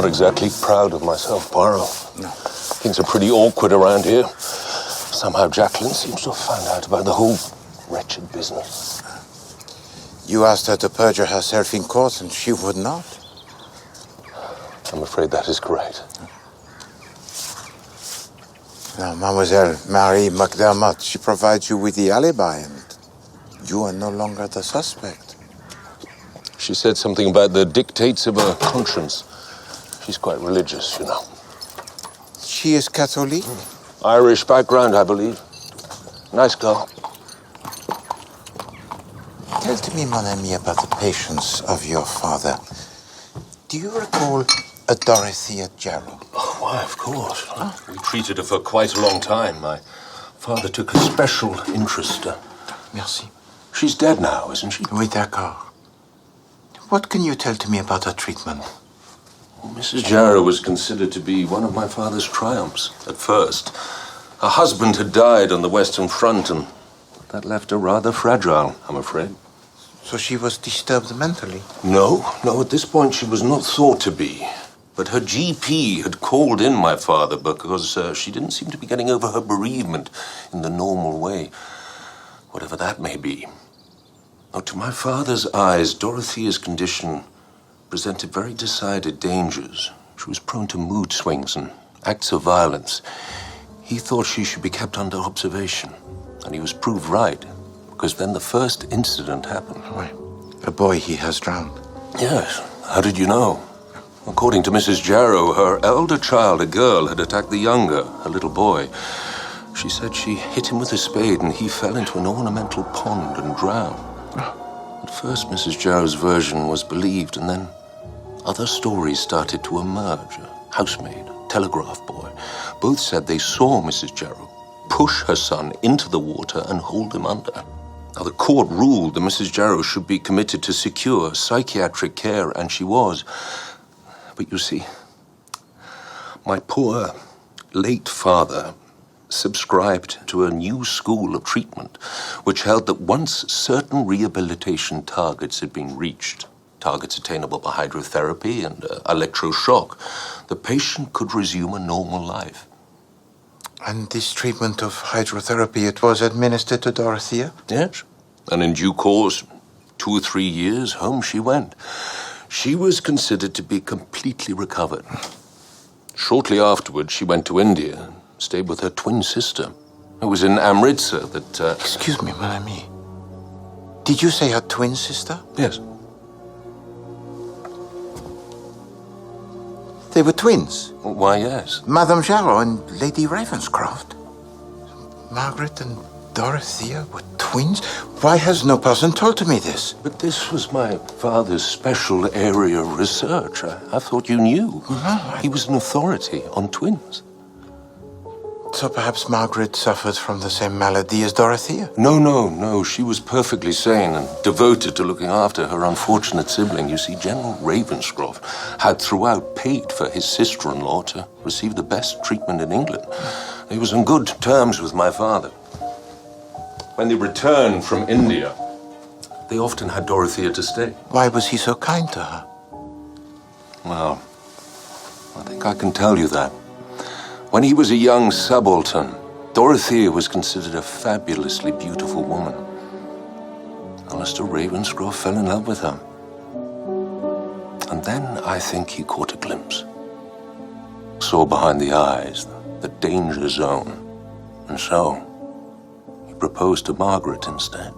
Not exactly proud of myself, Poirot. No. Things are pretty awkward around here. Somehow Jacqueline seems to have found out about the whole wretched business. You asked her to perjure herself in court, and she would not. I'm afraid that is correct. Now, Mademoiselle Marie McDermott, she provides you with the alibi, and you are no longer the suspect. She said something about the dictates of her conscience. She's quite religious, you know. She is Catholic? Irish background, I believe. Nice girl. Tell to me, mon ami, about the patients of your father. Do you recall a Dorothea Jarrow? Oh, why, of course. We treated her for quite a long time. My father took a special interest. Merci. She's dead now, isn't she? Oui, d'accord. What can you tell to me about her treatment? Well, Mrs. Jarrow was considered to be one of my father's triumphs at first. Her husband had died on the Western Front, and that left her rather fragile, I'm afraid. So she was disturbed mentally? No, at this point she was not thought to be. But her GP had called in my father because she didn't seem to be getting over her bereavement in the normal way, whatever that may be. Now, to my father's eyes, Dorothea's condition presented very decided dangers. She was prone to mood swings and acts of violence. He thought she should be kept under observation, and he was proved right, because then the first incident happened. Why, a boy he has drowned. Yes. How did you know? According to Mrs. Jarrow, her elder child, a girl, had attacked the younger, a little boy. She said she hit him with a spade and he fell into an ornamental pond and drowned. At first, Mrs. Jarrow's version was believed, and then other stories started to emerge. A housemaid, a telegraph boy, both said they saw Mrs. Jarrow push her son into the water and hold him under. Now, the court ruled that Mrs. Jarrow should be committed to secure psychiatric care, and she was. But you see, my poor late father subscribed to a new school of treatment, which held that once certain rehabilitation targets had been reached, targets attainable by hydrotherapy and electroshock, the patient could resume a normal life. And this treatment of hydrotherapy, it was administered to Dorothea? Yes. And in due course, 2 or 3 years, home she went. She was considered to be completely recovered. Shortly afterwards, she went to India and stayed with her twin sister. It was in Amritsar that... Excuse me, mon ami. Did you say her twin sister? Yes. They were twins? Why, yes. Madame Jarrow and Lady Ravenscroft. Margaret and Dorothea were twins? Why has no person told me this? But this was my father's special area of research. I thought you knew. No, He was an authority on twins. So perhaps Margaret suffered from the same malady as Dorothea? No. She was perfectly sane and devoted to looking after her unfortunate sibling. You see, General Ravenscroft had throughout paid for his sister-in-law to receive the best treatment in England. He was on good terms with my father. When they returned from India, they often had Dorothea to stay. Why was he so kind to her? Well, I think I can tell you that. When he was a young subaltern, Dorothea was considered a fabulously beautiful woman. Alistair Ravenscroft fell in love with her. And then I think he caught a glimpse. Saw behind the eyes, the danger zone. And so, he proposed to Margaret instead.